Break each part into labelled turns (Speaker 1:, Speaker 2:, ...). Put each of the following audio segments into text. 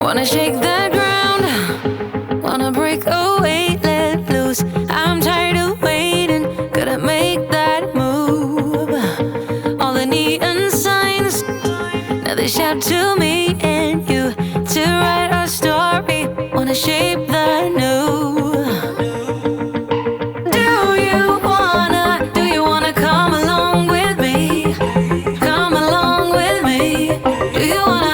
Speaker 1: Wanna shake the ground, wanna break away, let loose. I'm tired of waiting, gotta make that move. All the neon signs, now they shout to me and you to write our story. Wanna shape the new. Do you wanna come along with me? Come along with me. Do you wanna?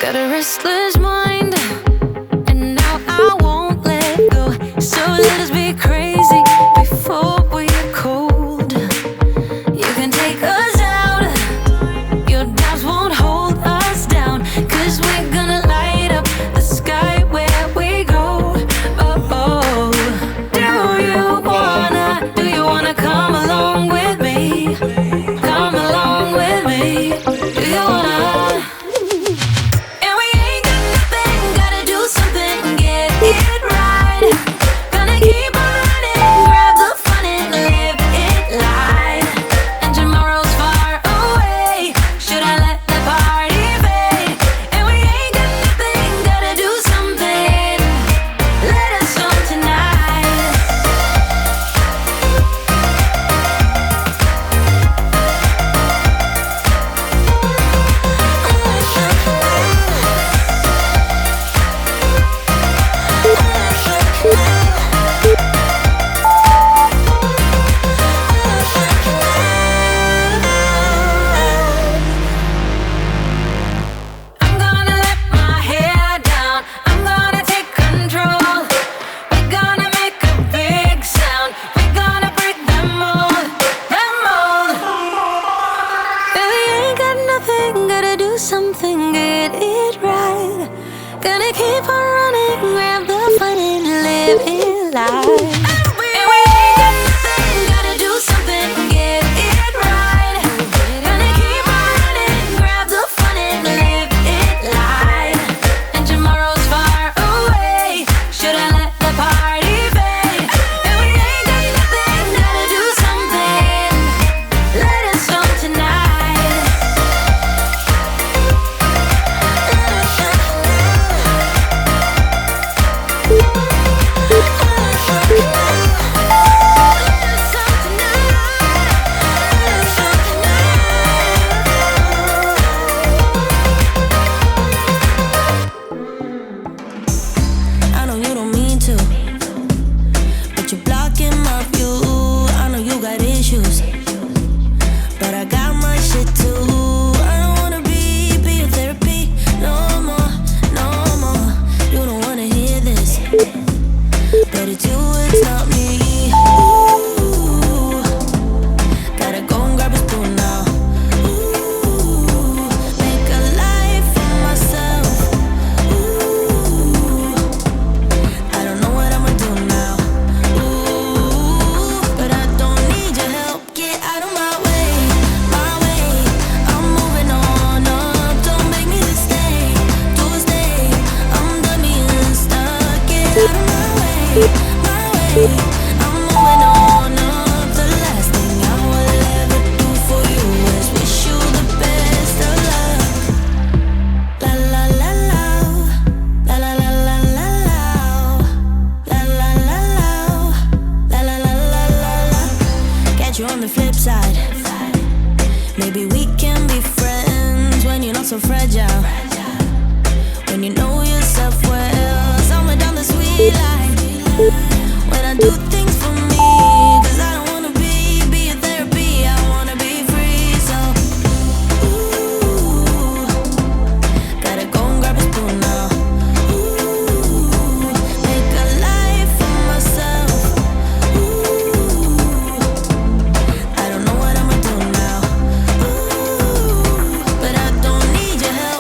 Speaker 1: Got a restless mind, and now I won't let go. So let us be crazy before we're cold. You can take us out, your doubts won't hold us down, 'cause we're gonna light up the sky where we go. Oh, oh. Do you wanna come along with me? Come along with me. Do you wanna? Something, get it right. Gonna keep on running, grab the fun and live it life. And we ain't got nothing, gotta do something, get it right. Gonna keep on running, grab the fun and live it life. And tomorrow's far away, should I let the party fade? And we ain't got nothing, gotta do something, let us on tonight. On the flip side, maybe we can be friends when you're not so fragile, when you know yourself well, somewhere down the sweet line, when I do things for me, 'cause I don't wanna be a therapy, I wanna be free, so ooh, gotta go and grab a spoon now, ooh, make a life for myself, ooh, I don't know what I'ma do now, ooh, but I don't need your help.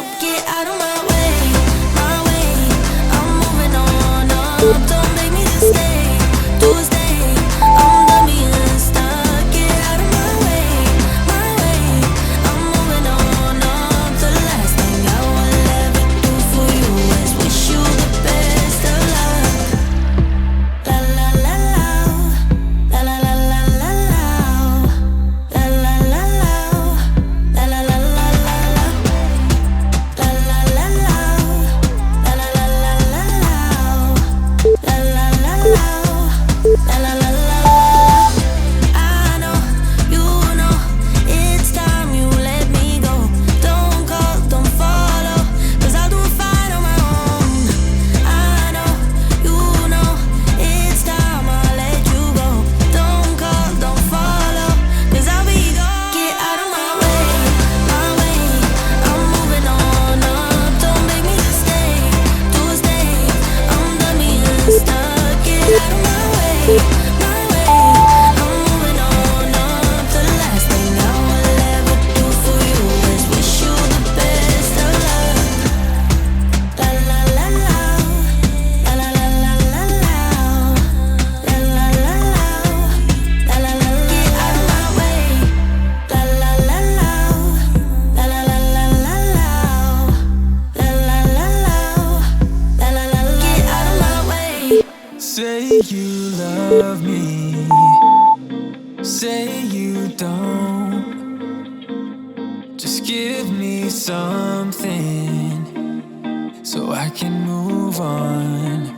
Speaker 2: something so I can move on.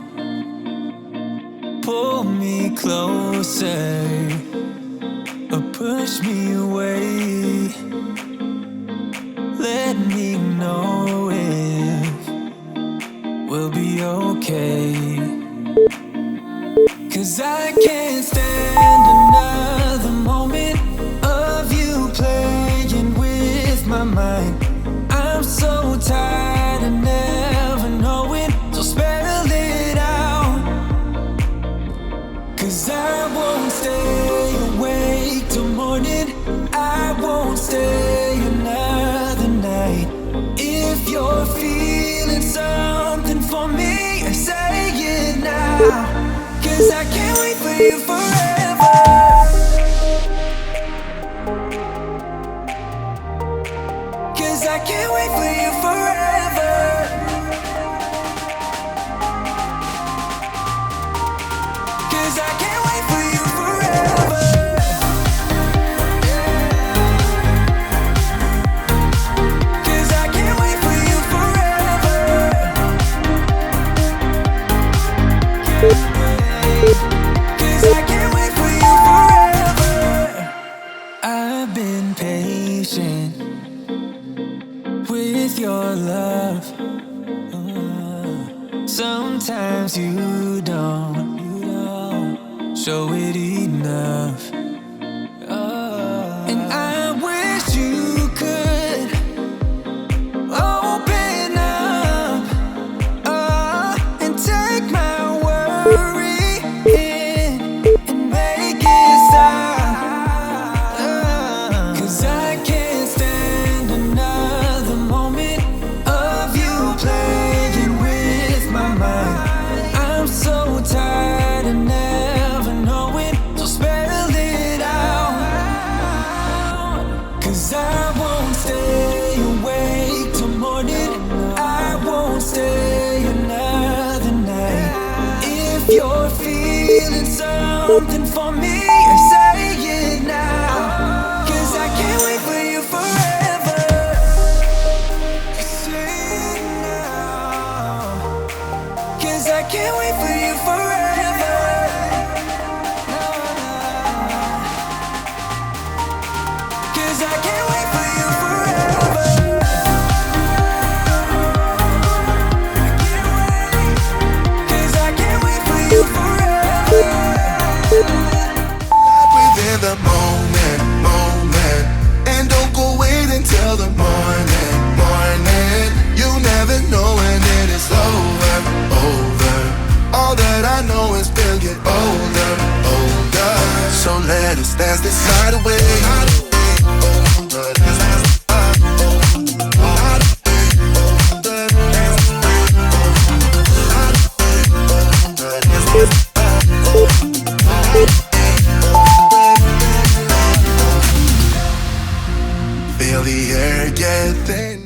Speaker 2: Pull me closer or push me away. Let me know if we'll be okay. 'Cause I can't stand another moment of you playing with my mind. I'm so tired of never knowing, so spell it out. 'Cause I won't stay awake till morning, I won't stay another night. If you're feeling something for me, say it now. 'Cause I can't wait for you forever. 'Cause I can't wait for you forever. 'Cause I can't wait for you forever. 'Cause I can't wait for you forever. 'Cause I can't wait for you forever. I've been patient with your love. Sometimes you don't show it enough. And I wish you could open up and take my worry in and make it stop. 'Cause I can't stand another moment of you playing with my mind. I'm so tired of never knowing, so spell it out. 'Cause I won't stay awake till morning, I won't stay another night. If you're feeling something for me, say it now. 'Cause I can't wait for you forever. Say it now. 'Cause I can't wait for you forever. 'Cause I can't wait for you forever. I can't wait for you forever.
Speaker 3: Within the moment, and don't go wait until the morning. You never know when it is over. All that I know is we'll get older. So let us dance this night away. Feel the air get thin.